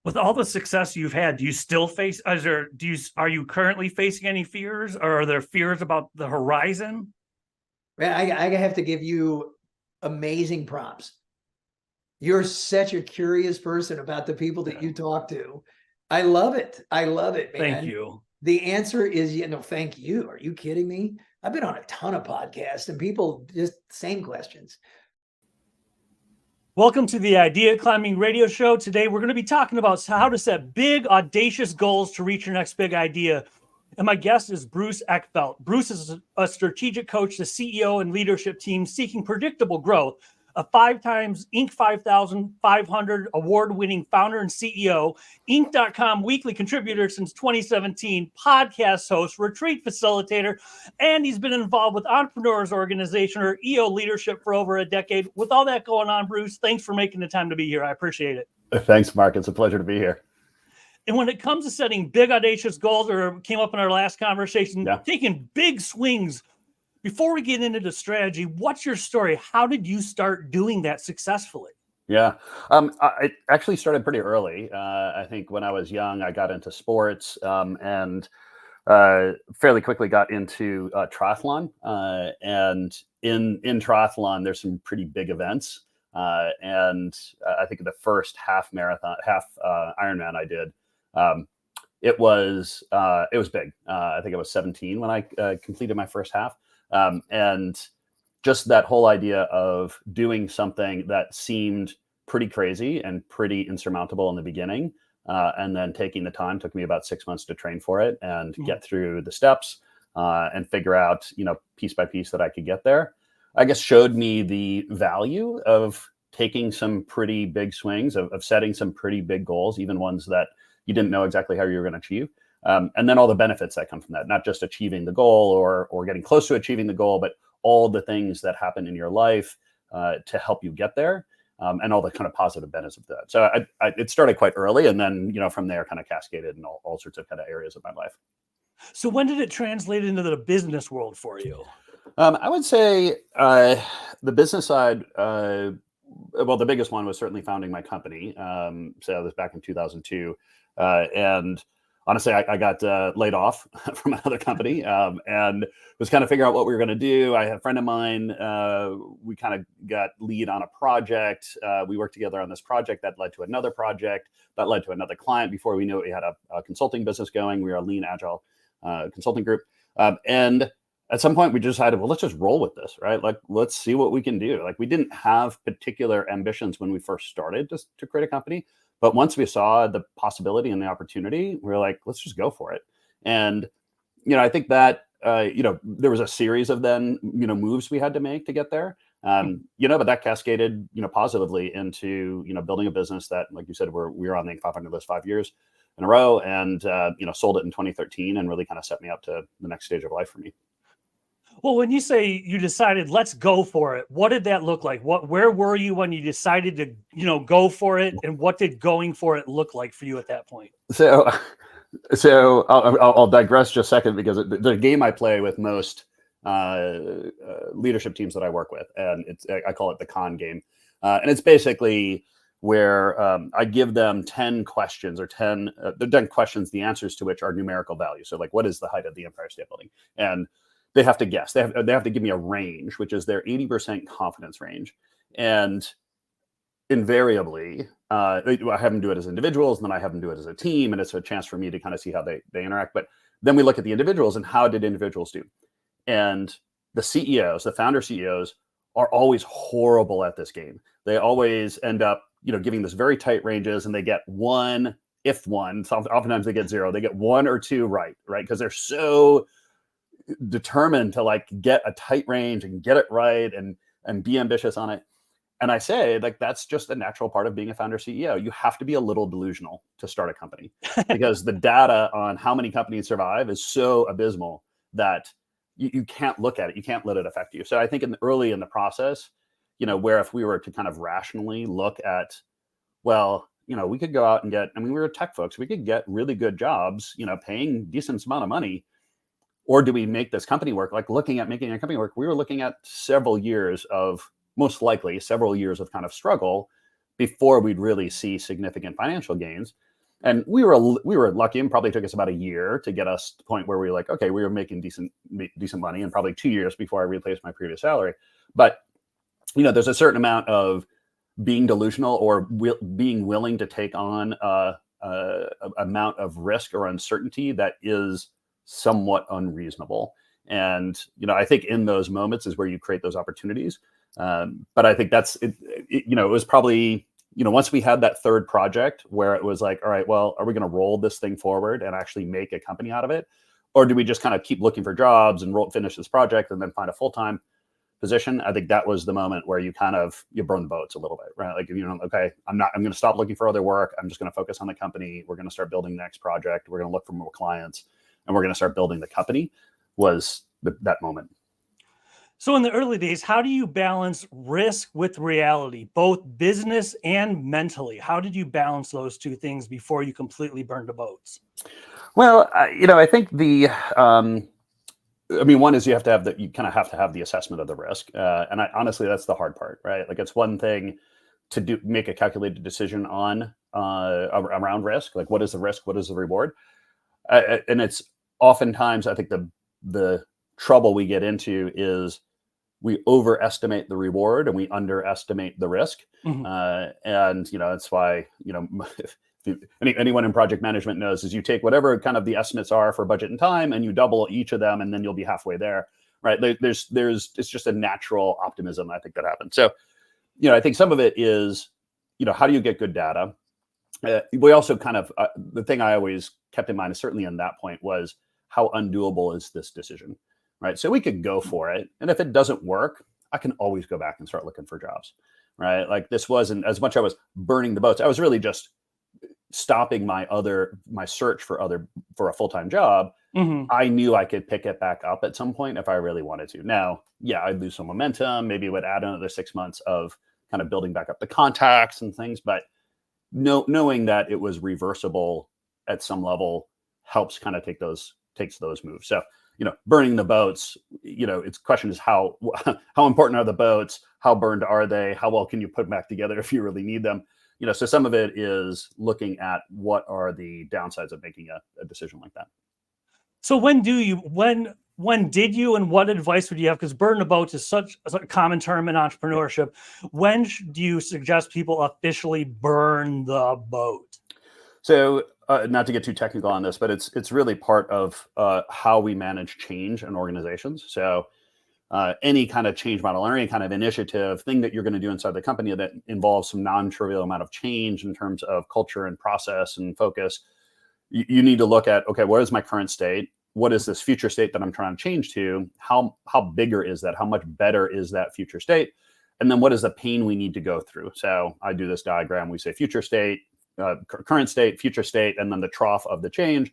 With all the success you've had, do you still face, are you currently facing any fears, or are there fears about the horizon? I have to give you amazing props. You're such a curious person about the people that you talk to. I love it. I love it, man. Thank you. The answer is, thank you. Are you kidding me? I've been on a ton of podcasts and people just same questions. Welcome to the Idea Climbing Radio Show. Today, we're going to be talking about how to set big, audacious goals to reach your next big idea. And my guest is Bruce Eckfeldt. Bruce is a strategic coach, the CEO and leadership team seeking predictable growth, a 5 times Inc. 5,500 award-winning founder and CEO, Inc.com weekly contributor since 2017, podcast host, Retreat Facilitator, and he's been involved with Entrepreneurs Organization, or EO Leadership, for over a decade. With all that going on, Bruce, thanks for making the time to be here. I appreciate it. Thanks, Mark. It's a pleasure to be here. And when it comes to setting big, audacious goals, or came up in our last conversation, taking big swings, before we get into the strategy, what's your story? How did you start doing that successfully? Yeah, I actually started pretty early. I think when I was young, I got into sports and fairly quickly got into triathlon. And in triathlon, there's some pretty big events. And I think the first half Ironman I did, it was big. I think I was 17 when I completed my first half. And just that whole idea of doing something that seemed pretty crazy and pretty insurmountable in the beginning, and then taking the time, took me about 6 months to train for it and get through the steps and figure out, piece by piece that I could get there, I guess showed me the value of taking some pretty big swings, of setting some pretty big goals, even ones that you didn't know exactly how you were going to achieve. And then all the benefits that come from that, not just achieving the goal or getting close to achieving the goal, but all the things that happen in your life to help you get there, and all the kind of positive benefits of that. So it started quite early, and then from there kind of cascaded in all sorts of kind of areas of my life. So when did it translate into the business world for you? I would say the business side, well, the biggest one was certainly founding my company. So it was back in 2002. And honestly, I got laid off from another company and was kind of figuring out what we were going to do. I had a friend of mine. We kind of got lead on a project. We worked together on this project that led to another project that led to another client. Before we knew it, we had a consulting business going. We were a lean, agile consulting group. And at some point we decided, well, let's just roll with this, right? Like, let's see what we can do. Like, we didn't have particular ambitions when we first started to create a company. But once we saw the possibility and the opportunity, we were like, let's just go for it. And, I think that, there was a series of then, moves we had to make to get there. But that cascaded, positively into, building a business that, like you said, we were on the 500 list 5 years in a row, and, sold it in 2013 and really kind of set me up to the next stage of life for me. Well, when you say you decided, let's go for it, what did that look like? Where were you when you decided to, go for it? And what did going for it look like for you at that point? So I'll digress just a second, because the game I play with most leadership teams that I work with, and I call it the con game. And it's basically where I give them 10 questions or 10 questions, the answers to which are numerical values. So like, what is the height of the Empire State Building? And they have to guess. They have to give me a range, which is their 80% confidence range. And invariably, I have them do it as individuals, and then I have them do it as a team. And it's a chance for me to kind of see how they interact. But then we look at the individuals and how did individuals do? And the CEOs, the founder CEOs, are always horrible at this game. They always end up, giving this very tight ranges, and they get one, if one, so oftentimes they get zero. They get 1 or 2 right? Because they're so determined to like get a tight range and get it right and be ambitious on it. And I say, like, that's just a natural part of being a founder CEO. You have to be a little delusional to start a company because the data on how many companies survive is so abysmal that you can't look at it. You can't let it affect you. So I think early in the process, where if we were to kind of rationally look at, well, we could go out and get, we were tech folks, we could get really good jobs, paying decent amount of money. Or do we make this company work? Like, looking at making a company work, we were looking at most likely several years of kind of struggle before we'd really see significant financial gains. And we were lucky, and probably took us about a year to get us to the point where we were like, okay, we were making decent money, and probably 2 years before I replaced my previous salary. But there's a certain amount of being delusional or being willing to take on a amount of risk or uncertainty that is somewhat unreasonable. And I think in those moments is where you create those opportunities. But I think that's it. It was probably once we had that third project where it was like, all right, well, are we going to roll this thing forward and actually make a company out of it, or do we just kind of keep looking for jobs and finish this project and then find a full-time position? I think that was the moment where you burn the boats a little bit, right? Like, okay, I'm going to stop looking for other work. I'm just going to focus on the company. We're going to start building the next project. We're going to look for more clients, and we're going to start building the company. Was that moment. So in the early days, how do you balance risk with reality, both business and mentally? How did you balance those two things before you completely burned the boats? Well, I think one is you kind of have to have the assessment of the risk. And honestly, that's the hard part, right? Like, it's one thing to make a calculated decision on around risk. Like, what is the risk? What is the reward? And it's oftentimes, I think the trouble we get into is we overestimate the reward and we underestimate the risk. Mm-hmm. And that's why, anyone in project management knows is you take whatever kind of the estimates are for budget and time and you double each of them, and then you'll be halfway there, right? It's just a natural optimism, I think, that happens. So, I think some of it is, how do you get good data? We also kind of, the thing I always kept in mind, certainly in that point, was how undoable is this decision, right? So we could go for it, and if it doesn't work, I can always go back and start looking for jobs, right? Like, this wasn't as much I was burning the boats. I was really just stopping my search for a full-time job. Mm-hmm. I knew I could pick it back up at some point if I really wanted to. Now, yeah, I'd lose some momentum. Maybe it would add another 6 months of kind of building back up the contacts and things, but knowing that it was reversible at some level helps kind of takes those moves. So, burning the boats, its question is how important are the boats? How burned are they? How well can you put them back together if you really need them? So some of it is looking at what are the downsides of making a decision like that. So when did you, and what advice would you have? Because burn the boats is such a common term in entrepreneurship. When do you suggest people officially burn the boat? So not to get too technical on this, but it's really part of how we manage change in organizations. So any kind of change model or any kind of initiative thing that you're going to do inside the company that involves some non-trivial amount of change in terms of culture and process and focus, you need to look at, okay, what is my current state? What is this future state that I'm trying to change to? How bigger is that? How much better is that future state? And then what is the pain we need to go through? So I do this diagram. We say future state, current state, future state, and then the trough of the change.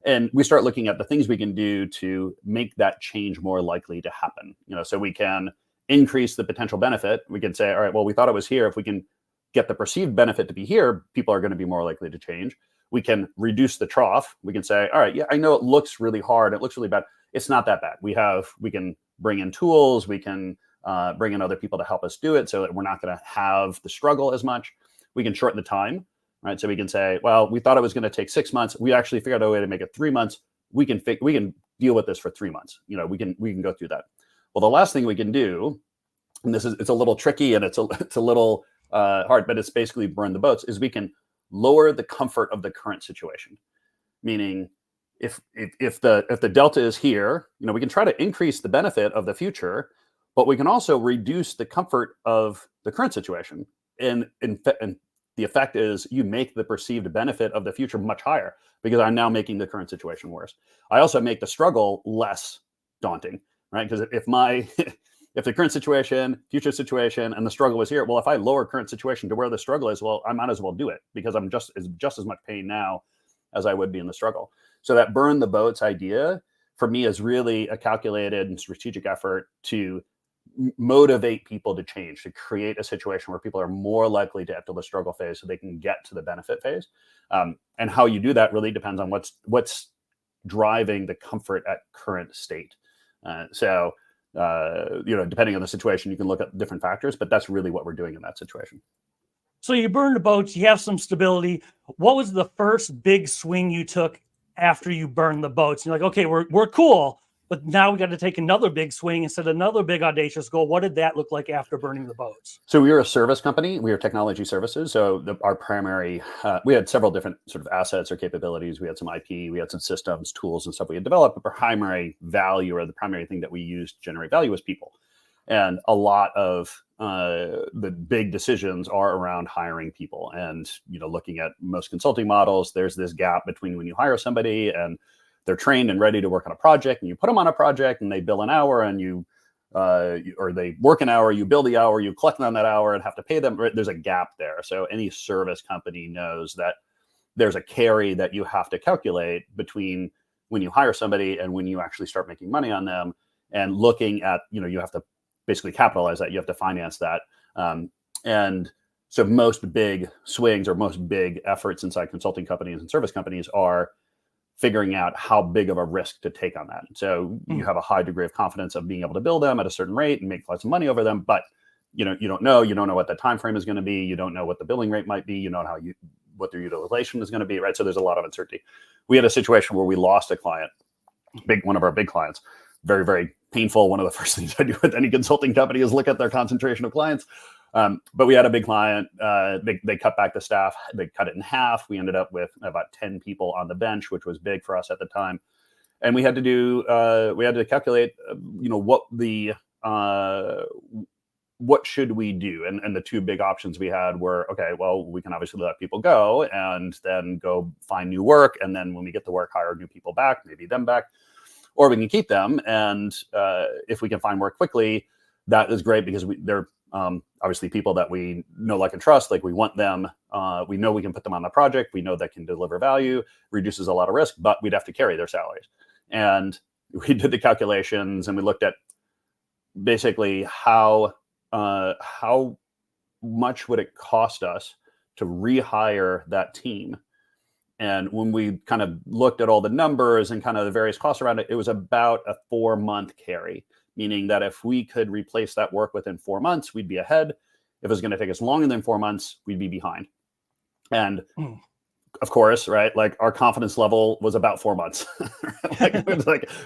And we start looking at the things we can do to make that change more likely to happen. So we can increase the potential benefit. We can say, all right, well, we thought it was here. If we can get the perceived benefit to be here, people are going to be more likely to change. We can reduce the trough. We can say, all right, yeah, I know it looks really hard. It looks really bad. It's not that bad. We can bring in tools. We can bring in other people to help us do it so that we're not going to have the struggle as much. We can shorten the time. Right, so we can say, well, we thought it was going to take 6 months. We actually figured out a way to make it 3 months. We can deal with this for 3 months. We can go through that. Well, the last thing we can do, and it's a little tricky and it's a little hard, but it's basically burn the boats, is we can lower the comfort of the current situation. Meaning, if the delta is here, we can try to increase the benefit of the future, but we can also reduce the comfort of the current situation. And the effect is you make the perceived benefit of the future much higher because I'm now making the current situation worse. I also make the struggle less daunting, right? Because if the current situation, future situation, and the struggle was here, well, if I lower current situation to where the struggle is, well, I might as well do it because I'm just as much pain now as I would be in the struggle. So that burn the boats idea for me is really a calculated and strategic effort to motivate people to change, to create a situation where people are more likely to enter the struggle phase so they can get to the benefit phase. And how you do that really depends on what's driving the comfort at current state. So depending on the situation, you can look at different factors, but that's really what we're doing in that situation. So you burn the boats, you have some stability. What was the first big swing you took after you burned the boats? You're like, okay, we're cool, but now we got to take another big swing and set another big audacious goal. What did that look like after burning the boats? So we were a service company. We were technology services. So our primary, we had several different sort of assets or capabilities. We had some IP, we had some systems, tools, and stuff we had developed. But the primary value, or the primary thing that we used to generate value, was people. And a lot of the big decisions are around hiring people. And looking at most consulting models, there's this gap between when you hire somebody and they're trained and ready to work on a project, and you put them on a project and they bill an hour, and or they work an hour, you bill the hour, you collect on that hour and have to pay them. There's a gap there. So any service company knows that there's a carry that you have to calculate between when you hire somebody and when you actually start making money on them. And looking at, you have to basically capitalize that, you have to finance that. And so most big swings or most big efforts inside consulting companies and service companies are figuring out how big of a risk to take on that. So you have a high degree of confidence of being able to bill them at a certain rate and make lots of money over them, but you don't know what the time frame is going to be. You don't know what the billing rate might be. You don't know what their utilization is going to be, right? So there's a lot of uncertainty. We had a situation where we lost a client, one of our big clients. Very, very painful. One of the first things I do with any consulting company is look at their concentration of clients. But we had a big client. They cut back the staff. They cut it in half. We ended up with about 10 people on the bench, which was big for us at the time. And we had to calculate, what should we do? And the two big options we had were, okay, well, we can obviously let people go and then go find new work. And then when we get the work, hire new people back, maybe them back, or we can keep them. And if we can find work quickly, that is great, because they're obviously people that we know, like, and trust. Like, we want them. We know we can put them on the project. We know that can deliver value, reduces a lot of risk, but we'd have to carry their salaries. And we did the calculations, and we looked at basically how much would it cost us to rehire that team. And when we kind of looked at all the numbers and kind of the various costs around it, it was about a 4-month carry, meaning that if we could replace that work within 4 months, we'd be ahead. If it was going to take us longer than 4 months, we'd be behind. And of course, right, like, our confidence level was about 4 months. we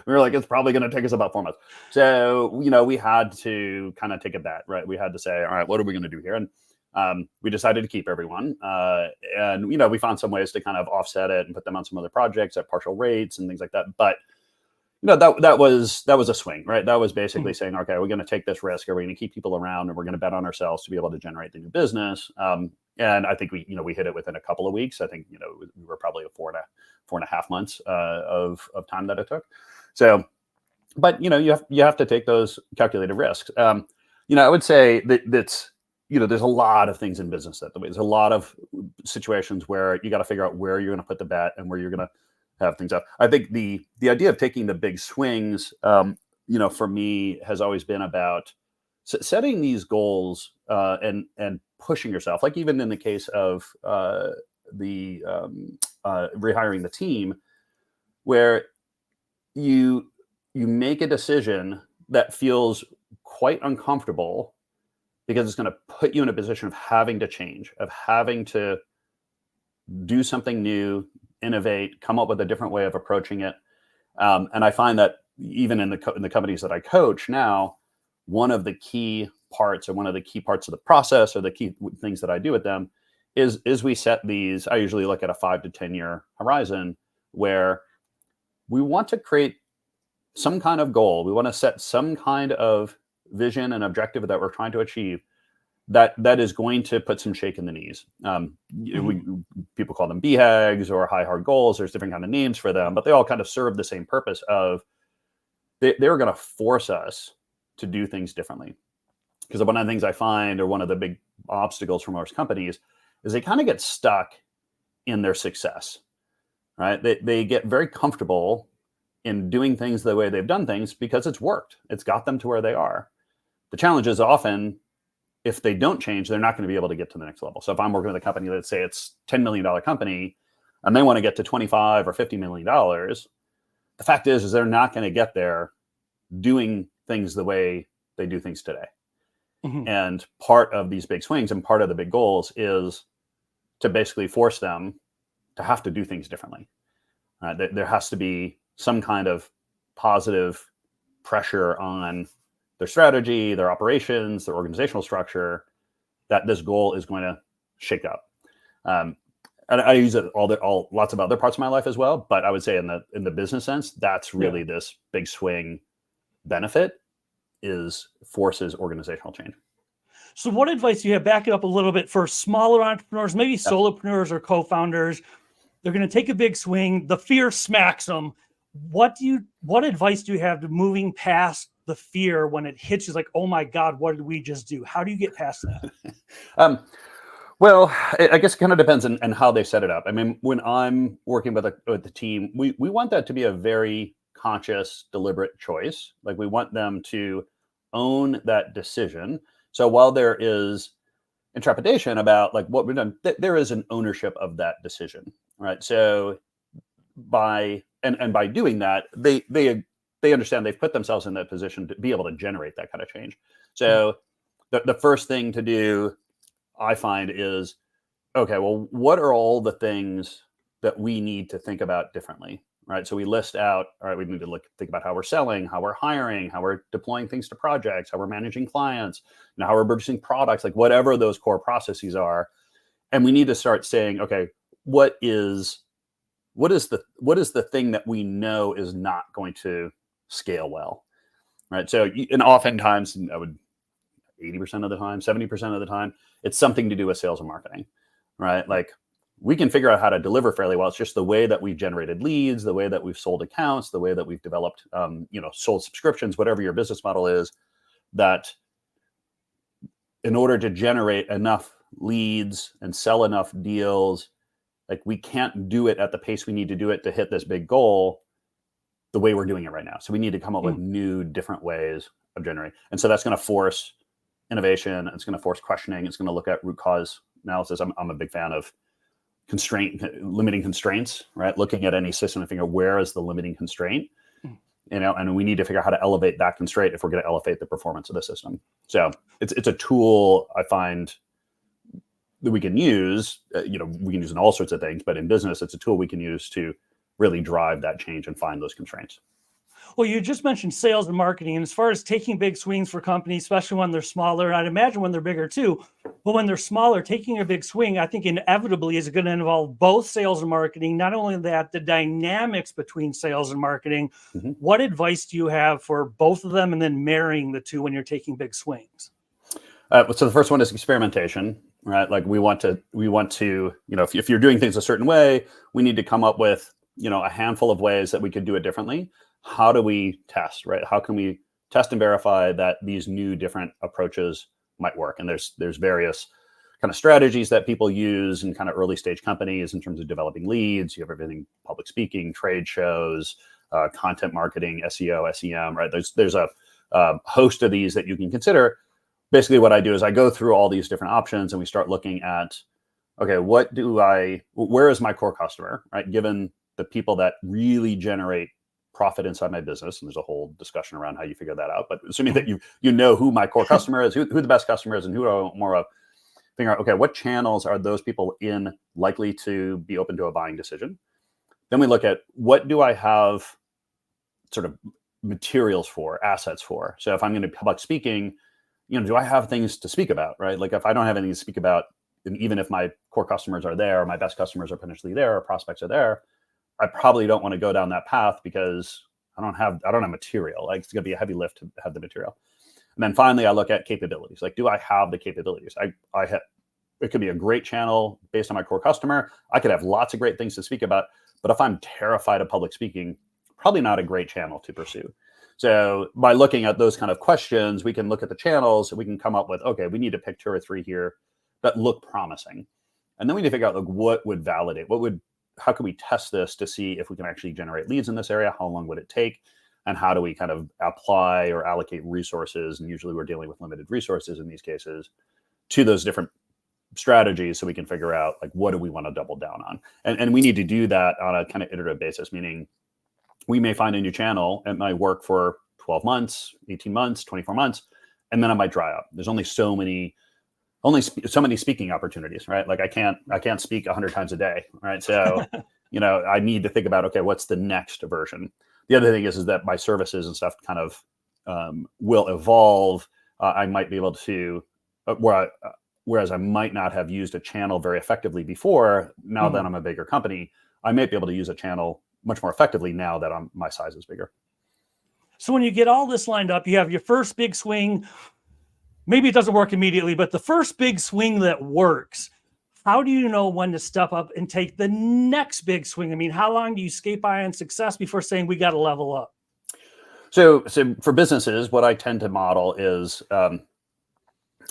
were like, it's probably going to take us about 4 months. So, we had to kind of take a bet, right? We had to say, all right, what are we going to do here? And we decided to keep everyone. And we found some ways to kind of offset it and put them on some other projects at partial rates and things like that. But that was a swing, right? That was basically saying, okay, we're going to take this risk, or we're going to keep people around, and we're going to bet on ourselves to be able to generate the new business. And I think we hit it within a couple of weeks. I think, we were probably a 4.5 months of time that it took. So, but you have to take those calculated risks. I would say that's, there's a lot of things in business that there's a lot of situations where you got to figure out where you're going to put the bet and where you're going to have things up. I think the idea of taking the big swings, for me, has always been about setting these goals and pushing yourself. Like, even in the case of the rehiring the team, where you make a decision that feels quite uncomfortable, because it's going to put you in a position of having to change, of having to do something new, innovate, come up with a different way of approaching it. And I find that even in the companies that I coach now, one of the key parts, or one of the key parts of the process, or the key things that I do with them is we set these. I usually look at a 5 to 10 year horizon, where we want to create some kind of goal. We want to set some kind of vision and objective that we're trying to achieve that is going to put some shake in the knees. People call them BHAGs or high hard goals. There's different kind of names for them, but they all kind of serve the same purpose of they're going to force us to do things differently. Because one of the things I find, or one of the big obstacles for most companies, is they kind of get stuck in their success, right? They get very comfortable in doing things the way they've done things because it's worked. It's got them to where they are. The challenge is often, if they don't change, they're not going to be able to get to the next level. So if I'm working with a company, let's say it's $10 million company, and they want to get to $25 or $50 million, the fact is they're not going to get there doing things the way they do things today. Mhm. And part of these big swings and part of the big goals is to basically force them to have to do things differently. There has to be some kind of positive pressure on their strategy, their operations, their organizational structure, that this goal is going to shake up. And I use it lots of other parts of my life as well. But I would say in the business sense, that's really this big swing benefit is forces organizational change. So what advice do you have, back it up a little bit, for smaller entrepreneurs, maybe Yeah. solopreneurs or co-founders? They're going to take a big swing. The fear smacks them. What advice do you have to moving past the fear when it hits you like, oh my God, what did we just do? How do you get past that? Well, I guess it kind of depends on how they set it up. I mean, when I'm working with the team, we want that to be a very conscious, deliberate choice. Like, we want them to own that decision. So while there is intrepidation about like what we've done, there is an ownership of that decision, right? So by doing that, they understand they've put themselves in that position to be able to generate that kind of change. So the first thing to do, I find, is, okay, well, what are all the things that we need to think about differently, right? So we list out, all right, we need to think about how we're selling, how we're hiring, how we're deploying things to projects, how we're managing clients, how we're producing products, like whatever those core processes are. And we need to start saying, okay, what is the thing that we know is not going to scale well, right? So, and oftentimes, I would 80% of the time, 70% of the time, it's something to do with sales and marketing, right? Like, we can figure out how to deliver fairly well. It's just the way that we've generated leads, the way that we've sold accounts, the way that we've developed, sold subscriptions, whatever your business model is, that in order to generate enough leads and sell enough deals, like, we can't do it at the pace we need to do it to hit this big goal the way we're doing it right now. So we need to come up with new, different ways of generating. And so that's going to force innovation. It's going to force questioning. It's going to look at root cause analysis. I'm a big fan of limiting constraints, right? Looking at any system and figuring, where is the limiting constraint, and we need to figure out how to elevate that constraint if we're going to elevate the performance of the system. So it's a tool I find that we can use. We can use in all sorts of things, but in business, it's a tool we can use to really drive that change and find those constraints. Well, you just mentioned sales and marketing, and as far as taking big swings for companies, especially when they're smaller, and I'd imagine when they're bigger too, but when they're smaller, taking a big swing, I think inevitably is going to involve both sales and marketing. Not only that, the dynamics between sales and marketing. Mm-hmm. What advice do you have for both of them, and then marrying the two when you're taking big swings? So the first one is experimentation, right? Like, we want to, if you're doing things a certain way, we need to come up with, a handful of ways that we could do it differently. How do we test, right? How can we test and verify that these new different approaches might work? And there's various kind of strategies that people use in kind of early stage companies in terms of developing leads. You have everything: public speaking, trade shows, content marketing, SEO, SEM, right? There's a host of these that you can consider. Basically, what I do is I go through all these different options and we start looking at, okay, where is my core customer, right? Given the people that really generate profit inside my business, and there's a whole discussion around how you figure that out. But assuming that you know who my core customer is, who the best customer is, and who I want more of, figure out, okay, what channels are those people in likely to be open to a buying decision? Then we look at, what do I have sort of materials for, assets for? So if I'm going to be public speaking, do I have things to speak about, right? Like, if I don't have anything to speak about, and even if my core customers are there, or my best customers are potentially there, or prospects are there, I probably don't want to go down that path because I don't have material. Like, it's going to be a heavy lift to have the material. And then finally, I look at capabilities. Like, do I have the capabilities? It could be a great channel based on my core customer. I could have lots of great things to speak about, but if I'm terrified of public speaking, probably not a great channel to pursue. So by looking at those kind of questions, we can look at the channels and we can come up with, okay, we need to pick 2 or 3 here that look promising. And then we need to figure out, like, what would validate, how can we test this to see if we can actually generate leads in this area? How long would it take? And how do we kind of apply or allocate resources? And usually we're dealing with limited resources in these cases to those different strategies, so we can figure out, like, what do we want to double down on? And we need to do that on a kind of iterative basis, meaning we may find a new channel. It might work for 12 months, 18 months, 24 months. and then I might dry up. There's only so many speaking opportunities, right? Like I can't speak 100 times a day, right? So, I need to think about, okay, what's the next version? The other thing is that my services and stuff kind of will evolve. I might be able to, whereas I might not have used a channel very effectively before, now that I'm a bigger company, I might be able to use a channel much more effectively now that my size is bigger. So when you get all this lined up, you have your first big swing. Maybe it doesn't work immediately, but the first big swing that works, how do you know when to step up and take the next big swing? I mean, how long do you skate by on success before saying we got to level up? So for businesses, what I tend to model is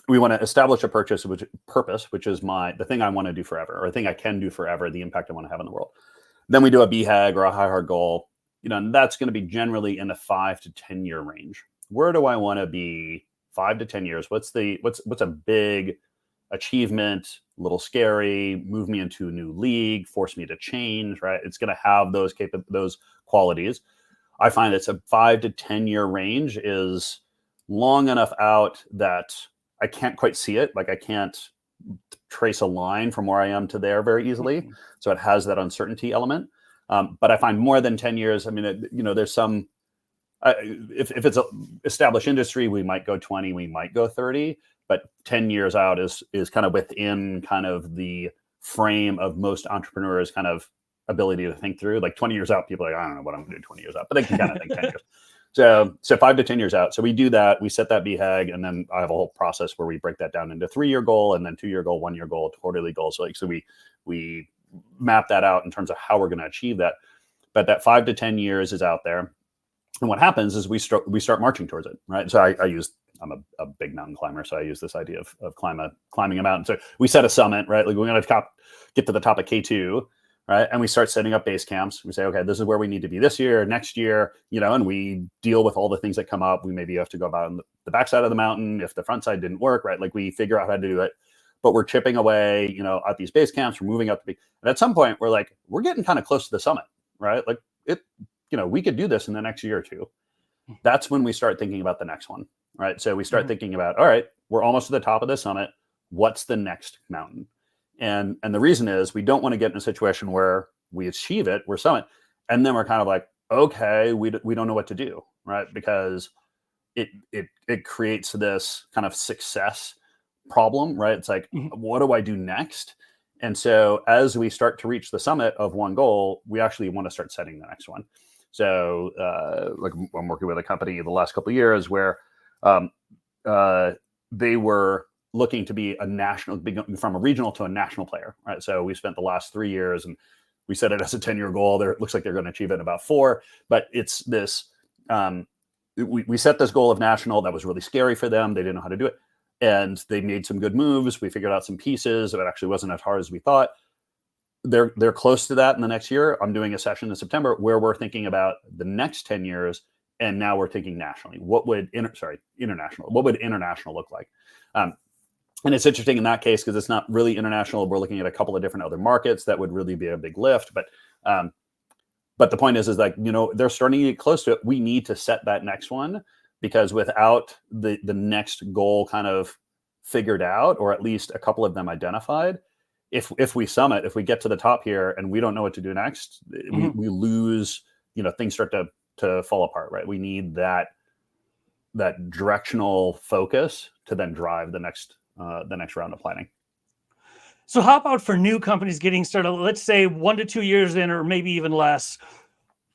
we want to establish a purpose, which is the thing I want to do forever, or the thing I can do forever, the impact I want to have in the world. Then we do a BHAG or a high hard goal, and that's going to be generally in the 5 to 10 year range. Where do I want to be 5 to 10 years? What's a big achievement, a little scary, move me into a new league, force me to change, right? It's going to have those qualities. I find it's a 5 to 10 year range is long enough out that I can't quite see it. Like I can't trace a line from where I am to there very easily. So it has that uncertainty element. But I find more than 10 years, I mean, there's some, if it's an established industry, we might go 20, we might go 30, but 10 years out is kind of within kind of the frame of most entrepreneurs kind of ability to think through. Like 20 years out, people are like, I don't know what I'm going to do 20 years out, but they can kind of think 10 years. So 5 to 10 years out. So we do that, we set that BHAG, and then I have a whole process where we break that down into 3-year goal and then 2-year goal, 1-year goal, quarterly goal. So we map that out in terms of how we're going to achieve that. But that 5 to 10 years is out there. And what happens is we start marching towards it, right? So I'm a big mountain climber, so I use this idea of climbing a mountain. So we set a summit, right? Like we're going to get to the top of K2, right? And we start setting up base camps. We say, okay, this is where we need to be this year, next year, and we deal with all the things that come up. We maybe have to go about on the backside of the mountain if the front side didn't work, right? Like we figure out how to do it, but we're chipping away, at these base camps. We're moving up and at some point we're getting kind of close to the summit, right? Like we could do this in the next year or two. That's when we start thinking about the next one, right? So we start thinking about, all right, we're almost to the top of the summit. What's the next mountain? And the reason is we don't want to get in a situation where we achieve it, we're summit, and then we're kind of like, okay, we don't know what to do, right? Because it creates this kind of success problem, right? It's like, what do I do next? And so as we start to reach the summit of one goal, we actually want to start setting the next one. So like I'm working with a company the last couple of years where they were looking to be from a regional to a national player, right? So we spent the last 3 years and we set it as a 10-year goal. It looks like they're going to achieve it in about 4, but it's this, we set this goal of national. That was really scary for them. They didn't know how to do it. And they made some good moves. We figured out some pieces. It actually wasn't as hard as we thought. They're close to that in the next year. I'm doing a session in September where we're thinking about the next 10 years. And now we're thinking nationally. What would international? What would international look like? And it's interesting in that case because it's not really international. We're looking at a couple of different other markets that would really be a big lift. But the point is like, they're starting to get close to it. We need to set that next one because without the next goal kind of figured out, or at least a couple of them identified, if we summit, if we get to the top here and we don't know what to do next, we lose, things start to fall apart, right? We need that directional focus to then drive the next round of planning. So how about for new companies getting started, let's say 1 to 2 years in, or maybe even less,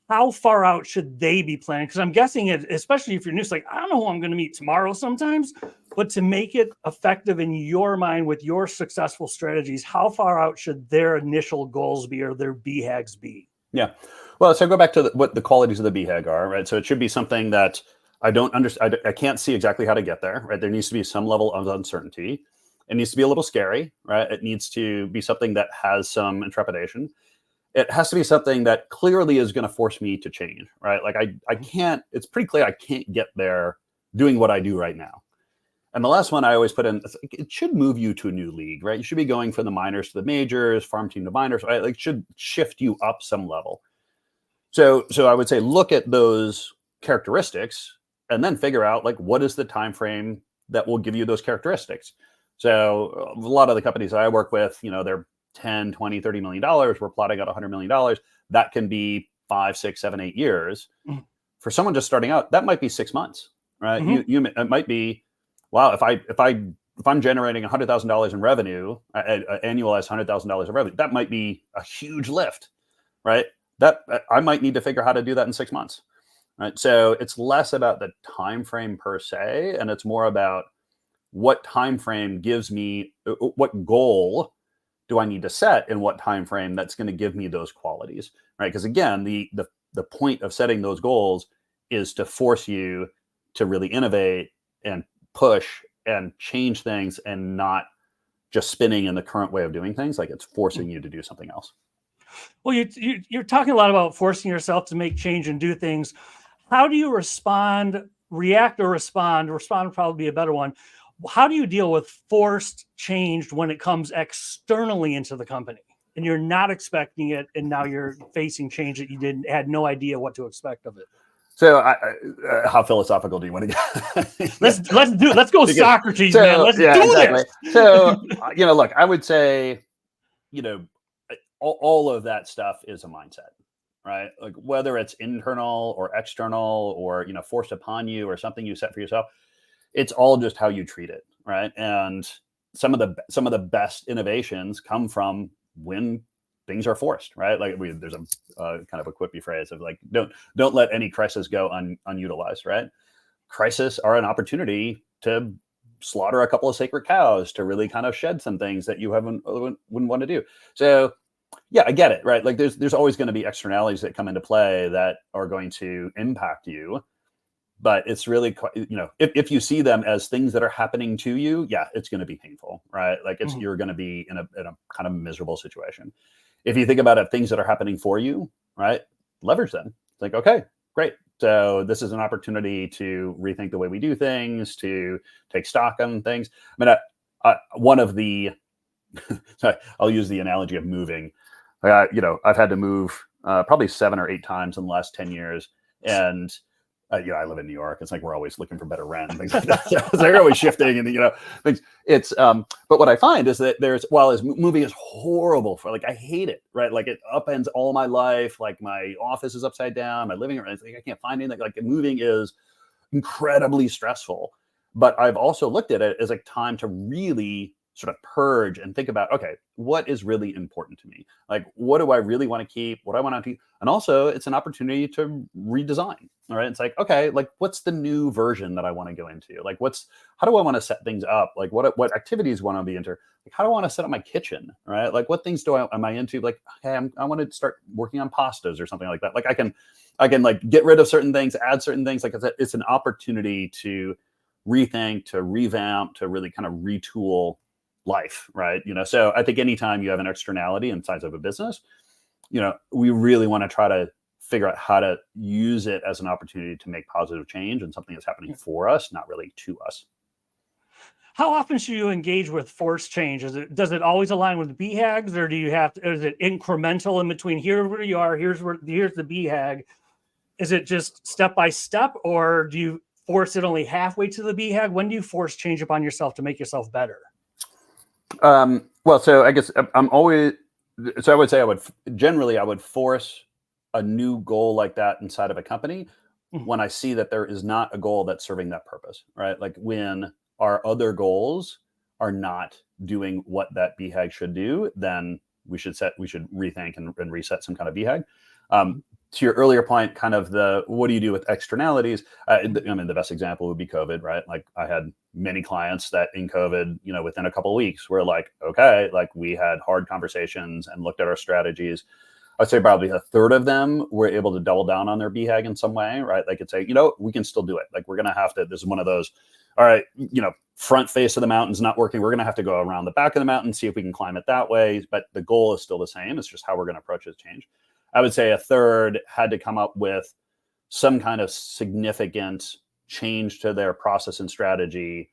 how far out should they be planning? Because I'm guessing it, especially if you're new, it's like, I don't know who I'm going to meet tomorrow sometimes, but to make it effective in your mind with your successful strategies, how far out should their initial goals be or their BHAGs be? Yeah. Well, so go back to what the qualities of the BHAG are, right? So it should be something that I don't understand. I can't see exactly how to get there, right? There needs to be some level of uncertainty. It needs to be a little scary, right? It needs to be something that has some intrepidation. It has to be something that clearly is going to force me to change, right? Like I can't, it's pretty clear I can't get there doing what I do right now. And the last one I always put in, it should move you to a new league, right? You should be going from the minors to the majors, farm team to minors, right? Like should shift you up some level. So I would say, look at those characteristics and then figure out like, what is the time frame that will give you those characteristics. So a lot of the companies that I work with, they're 10, 20, $30 million. We're plotting out $100 million. That can be 5, 6, 7, 8 years. Mhm. For someone just starting out, that might be 6 months, right? Mhm. It might be, wow, if I'm generating $100,000 in revenue, annualized $100,000 in revenue, that might be a huge lift, right? That I might need to figure out how to do that in 6 months, right? So it's less about the time frame per se, and it's more about what time frame gives me, what goal do I need to set in what time frame that's going to give me those qualities, right? Because again, the point of setting those goals is to force you to really innovate and push and change things, and not just spinning in the current way of doing things. Like, it's forcing you to do something else. Well, you're talking a lot about forcing yourself to make change and do things. How do you respond, react or respond? Respond would probably be a better one. How do you deal with forced change when it comes externally into the company and you're not expecting it, and now you're facing change that you had no idea what to expect of it? So, how philosophical do you want to get? Let's go Socrates, man. Let's do exactly. this. So, look, I would say, all of that stuff is a mindset, right? Like, whether it's internal or external, or forced upon you, or something you set for yourself, it's all just how you treat it, right? And some of the best innovations come from when things are forced, right? Like, there's a kind of a quippy phrase of like, don't let any crisis go unutilized, right? Crises are an opportunity to slaughter a couple of sacred cows, to really kind of shed some things that you wouldn't want to do. So yeah, I get it, right? Like, there's always going to be externalities that come into play that are going to impact you. But it's really, if you see them as things that are happening to you, yeah, it's going to be painful, right? Like, you're going to be in a kind of miserable situation. If you think about it, things that are happening for you, right? Leverage them. It's like, okay, great. So this is an opportunity to rethink the way we do things, to take stock on things. I mean, one of the, I'll use the analogy of moving. I've had to move probably 7 or 8 times in the last 10 years. And I live in New York. It's like, we're always looking for better rent and things like that. So they're always shifting, and things. It's but what I find is that while moving is horrible I hate it, right? Like, it upends all my life. Like, my office is upside down, my living room. It's like, I can't find anything. Like, moving is incredibly stressful. But I've also looked at it as like time to really sort of purge and think about, okay, what is really important to me? Like, what do I really want to keep? What do I want to keep? And also, it's an opportunity to redesign. All right. It's like, okay, like, what's the new version that I want to go into? Like, how do I want to set things up? Like, what activities want to be into? Like, how do I want to set up my kitchen? Right. Like, what things am I into? Like, hey, I want to start working on pastas or something like that. Like, I can like get rid of certain things, add certain things. Like, it's an opportunity to rethink, to revamp, to really kind of retool life, right? So I think anytime you have an externality inside of a business, we really want to try to figure out how to use it as an opportunity to make positive change and something that's happening for us, not really to us. How often should you engage with force change? Does it always align with BHAGs, or is it incremental in between? Here where you are, here's the BHAG. Is it just step by step, or do you force it only halfway to the BHAG? When do you force change upon yourself to make yourself better? Well, so I guess I would say I would force a new goal like that inside of a company when I see that there is not a goal that's serving that purpose, right? Like, when our other goals are not doing what that BHAG should do, then we should rethink and reset some kind of BHAG. To your earlier point, kind of what do you do with externalities? I mean, the best example would be COVID, right? Like, I had many clients that in COVID, within a couple of weeks were like, okay, like, we had hard conversations and looked at our strategies. I'd say probably a third of them were able to double down on their BHAG in some way, right? They could say, we can still do it. Like, we're going to have to, this is one of those, all right, front face of the mountain's not working. We're going to have to go around the back of the mountain, see if we can climb it that way. But the goal is still the same. It's just how we're going to approach this change. I would say a third had to come up with some kind of significant change to their process and strategy.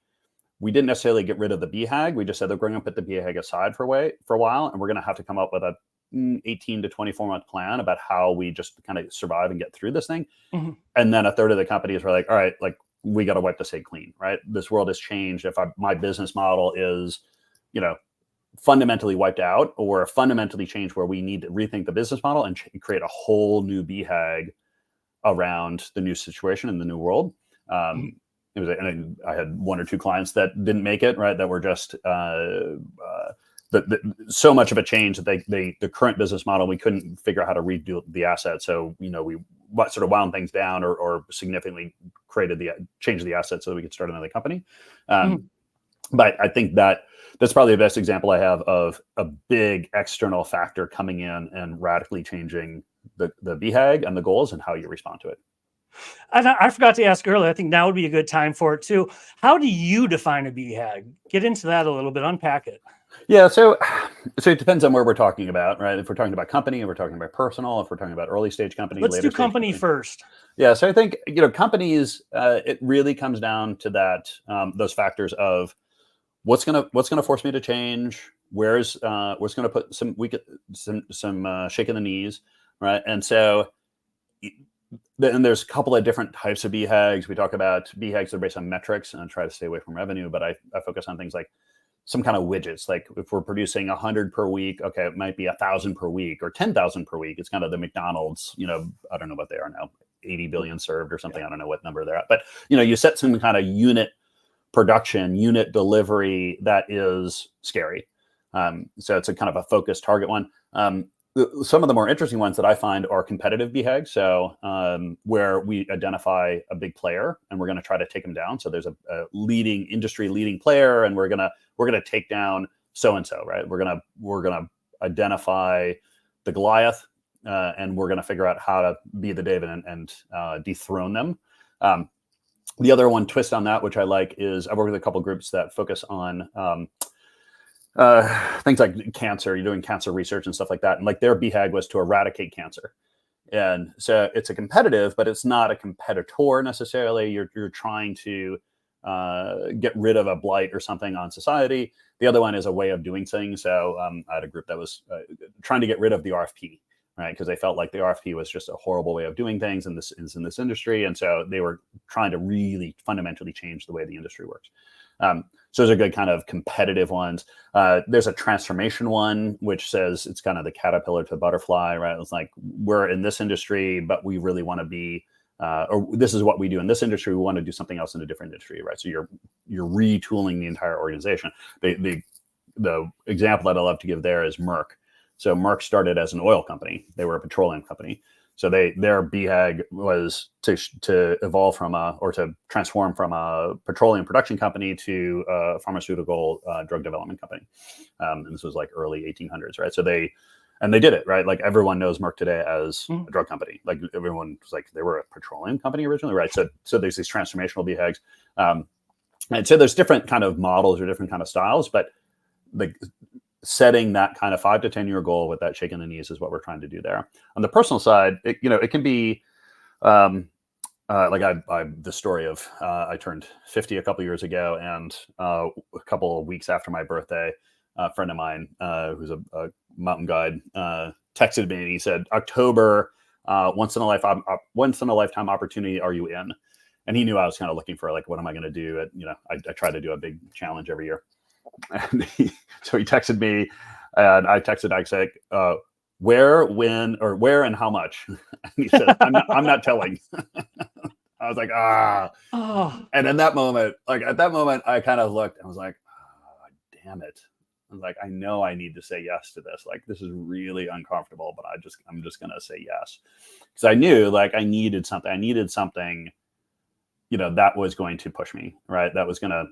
We didn't necessarily get rid of the BHAG. We just said they're going to put the BHAG aside for a while, and we're going to have to come up with a 18 to 24-month plan about how we just kind of survive and get through this thing. Mm-hmm. And then a third of the companies were like, all right, like, we got to wipe the slate clean, right? This world has changed. If my business model is, fundamentally wiped out or fundamentally changed, where we need to rethink the business model and create a whole new BHAG around the new situation in the new world. It was, and I had one or two clients that didn't make it, right? That were just so much of a change that the current business model, we couldn't figure out how to redo the asset. So, we sort of wound things down or significantly changed the asset so that we could start another company. But I think that's probably the best example I have of a big external factor coming in and radically changing the BHAG and the goals and how you respond to it. And I forgot to ask earlier, I think now would be a good time for it too. How do you define a BHAG? Get into that a little bit, unpack it. Yeah, so it depends on where we're talking about, right? If we're talking about company, if we're talking about personal, if we're talking about early stage company, let's do company first. Yeah, so I think companies, it really comes down to that those factors of what's gonna force me to change, what's gonna put some shake in the knees, right? And so then there's a couple of different types of BHAGs. We talk about BHAGs that are based on metrics, and I try to stay away from revenue, but I focus on things like some kind of widgets. Like if we're producing 100 per week, okay, it might be 1,000 per week or 10,000 per week. It's kind of the McDonald's, I don't know what they are now, 80 billion served or something. I don't know what number they're at, but you set some kind of unit production, unit delivery that is scary. So it's a kind of a focused target one. Some of the more interesting ones that I find are competitive BHAGs. So where we identify a big player and we're going to try to take them down. So there's a industry leading player, and we're gonna take down so and so, right? We're gonna identify the Goliath, and we're gonna figure out how to be the David and dethrone them. The other one twist on that, which I like, is I work with a couple groups that focus on things like cancer. You're doing cancer research and stuff like that. And like their BHAG was to eradicate cancer. And so it's a competitive, but it's not a competitor necessarily. You're trying to get rid of a blight or something on society. The other one is a way of doing things. So I had a group that was trying to get rid of the RFP, right? Because they felt like the RFP was just a horrible way of doing things in this industry. And so they were trying to really fundamentally change the way the industry works. So those are good kind of competitive ones. There's a transformation one, which says it's kind of the caterpillar to butterfly, right? It's like, we're in this industry, but we really want to be, or this is what we do in this industry. We want to do something else in a different industry, right? So you're retooling the entire organization. The example that I love to give there is Merck. So Merck started as an oil company. They were a petroleum company. So their BHAG was to evolve to transform from a petroleum production company to a pharmaceutical drug development company. And this was like early 1800s, right? So they did it, right? Like everyone knows Merck today as a drug company. Like everyone was like, they were a petroleum company originally, right? So there's these transformational BHAGs. And so there's different kind of models or different kind of styles, but setting that kind of 5 to 10 year goal with that shake in the knees is what we're trying to do there. On the personal side, it can be like the story of I turned 50 a couple years ago, and a couple of weeks after my birthday, a friend of mine who's a mountain guide texted me, and he said, "October, once in a lifetime opportunity. Are you in?" And he knew I was kind of looking for like, what am I going to do? I try to do a big challenge every year. And so he texted me, and I texted Isaac, where, when, or where and how much? And he said, I'm not telling. I was like, Oh. And at that moment, I kind of looked and I was like, oh, damn it. I was like, I know I need to say yes to this. Like, this is really uncomfortable, but I'm just going to say yes. Because I knew like I needed something. I needed something, that was going to push me, right? That was going to,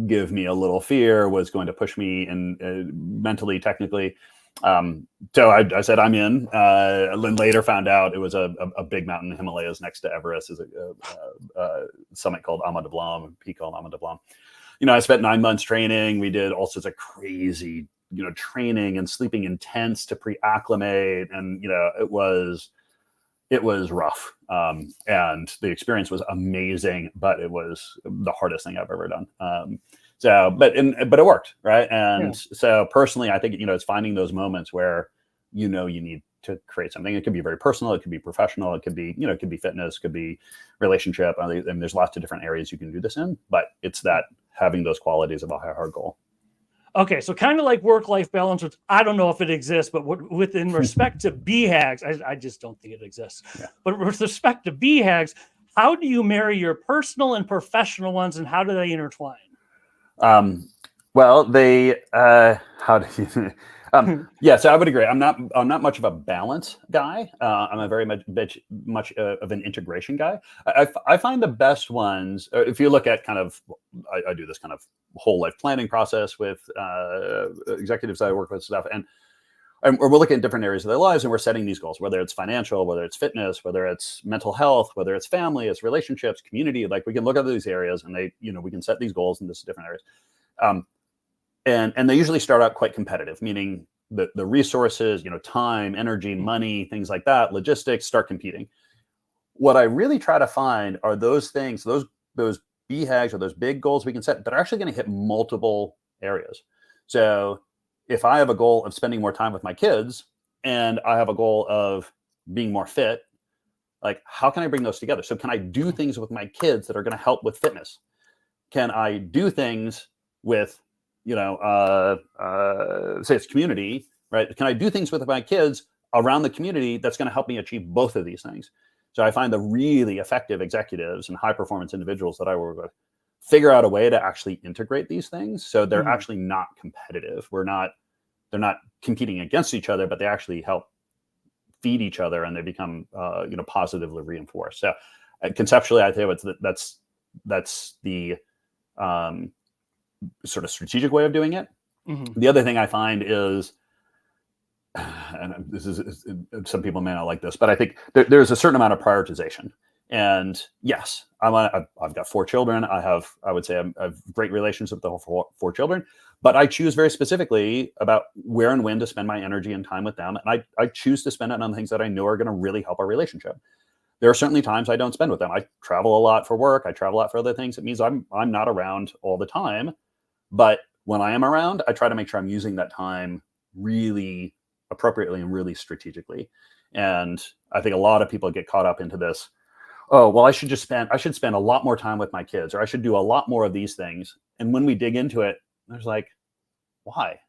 give me a little fear, was going to push me in mentally, technically. So I said, I'm in. Then later found out it was a big mountain in the Himalayas next to Everest. Is a summit called Ama Dablam, a peak called Ama Dablam. I spent 9 months training. We did all sorts of crazy, training and sleeping in tents to pre-acclimate. And, it was rough. And the experience was amazing, but it was the hardest thing I've ever done. But it worked, right? And so personally, I think, it's finding those moments where, you need to create something. It could be very personal, it could be professional, it could be, it could be fitness, it could be relationship. And there's lots of different areas you can do this in, but it's that having those qualities of a high hard goal. Okay, so kind of like work-life balance, which I don't know if it exists, but within respect to BHAGs, I just don't think it exists. Yeah. But with respect to BHAGs, how do you marry your personal and professional ones, and how do they intertwine? Well, how do you? Yeah, so I would agree. I'm not much of a balance guy. I'm a very much of an integration guy. I find the best ones, if you look at kind of, I do this kind of whole life planning process with executives that I work with, stuff, and we're looking at different areas of their lives, and we're setting these goals, whether it's financial, whether it's fitness, whether it's mental health, whether it's family, it's relationships, community. Like, we can look at these areas, and we can set these goals in these different areas. And they usually start out quite competitive, meaning the resources, time, energy, money, things like that, logistics, start competing. What I really try to find are those things, those BHAGs or those big goals we can set that are actually going to hit multiple areas. So if I have a goal of spending more time with my kids and I have a goal of being more fit, like, how can I bring those together? So can I do things with my kids that are going to help with fitness? Can I do things with, say it's community, right? Can I do things with my kids around the community that's going to help me achieve both of these things? So I find the really effective executives and high performance individuals that I work with figure out a way to actually integrate these things. So they're actually not competitive. They're not competing against each other, but they actually help feed each other, and they become, positively reinforced. So conceptually, I think that's the sort of strategic way of doing it. The other thing I find is, and this is, some people may not like this, but I think there's a certain amount of prioritization. And yes, I've got 4 children. I would say I have great relations with the whole 4 children, but I choose very specifically about where and when to spend my energy and time with them. And I choose to spend it on things that I know are going to really help our relationship. There are certainly times I don't spend with them. I travel a lot for work. I travel a lot for other things. It means I'm not around all the time. But when I am around, I try to make sure I'm using that time really appropriately and really strategically. And I think a lot of people get caught up into this. Oh, well, I should spend a lot more time with my kids, or I should do a lot more of these things. And when we dig into it, there's like, why?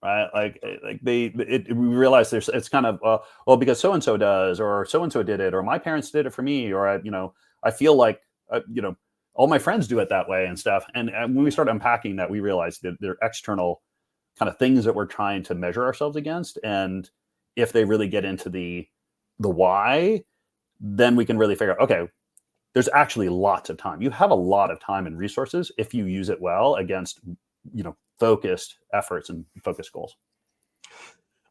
Right? We realize it's kind of, well, because so-and-so does, or so-and-so did it, or my parents did it for me, or I feel like, all my friends do it that way and stuff. And when we start unpacking that, we realize that they're external kind of things that we're trying to measure ourselves against. And if they really get into the why, then we can really figure out, okay, there's actually lots of time. You have a lot of time and resources if you use it well against, focused efforts and focused goals.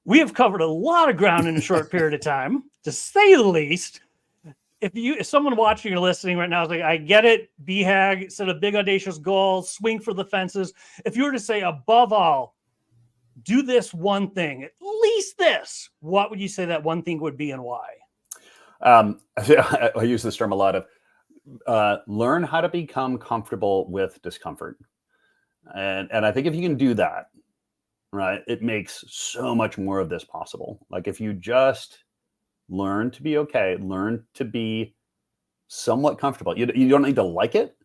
We have covered a lot of ground in a short period of time, to say the least. If someone watching or listening right now is like, I get it, BHAG, set a big audacious goal, swing for the fences. If you were to say, above all, do this one thing, at least this, what would you say that one thing would be, and why? I use this term a lot of learn how to become comfortable with discomfort. And I think if you can do that, right, it makes so much more of this possible. Like, if you just learn to be okay, learn to be somewhat comfortable. You don't need to like it,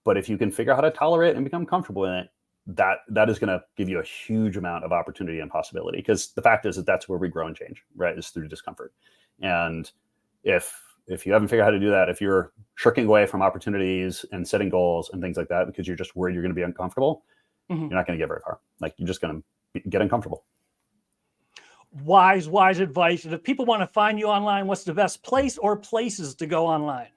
but if you can figure out how to tolerate it and become comfortable in it, that is going to give you a huge amount of opportunity and possibility. Because the fact is that that's where we grow and change, right? Is through discomfort. And if you haven't figured out how to do that, if you're shirking away from opportunities and setting goals and things like that because you're just worried you're going to be uncomfortable, you're not going to get very far. Like, you're just going to get uncomfortable. Wise advice. And if people want to find you online, what's the best place or places to go online?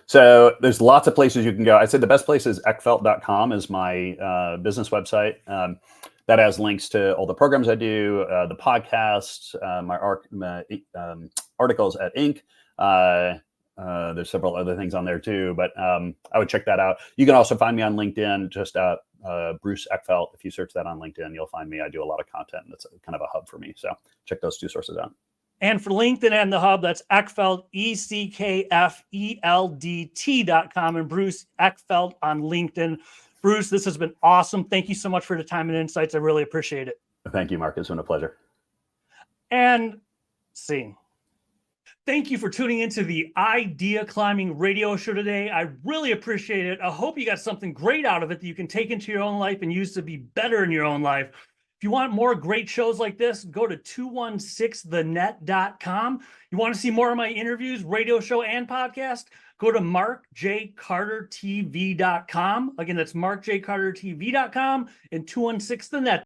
So there's lots of places you can go. I'd say the best place is Eckfeldt.com is my business website. That has links to all the programs I do, the podcasts, my articles at Inc. There's several other things on there too, but I would check that out. You can also find me on LinkedIn, just Bruce Eckfeldt. If you search that on LinkedIn, you'll find me. I do a lot of content, and it's kind of a hub for me. So check those 2 sources out. And for LinkedIn and the hub, that's Eckfeldt, ECKFELDT.com, and Bruce Eckfeldt on LinkedIn. Bruce, this has been awesome. Thank you so much for the time and insights. I really appreciate it. Thank you, Mark. It's been a pleasure. And See. Thank you for tuning into the Idea Climbing radio show today. I really appreciate it. I hope you got something great out of it that you can take into your own life and use to be better in your own life. If you want more great shows like this, go to 216thenet.com. You want to see more of my interviews, radio show, and podcast? Go to markjcartertv.com. Again, that's markjcartertv.com and 216thenet.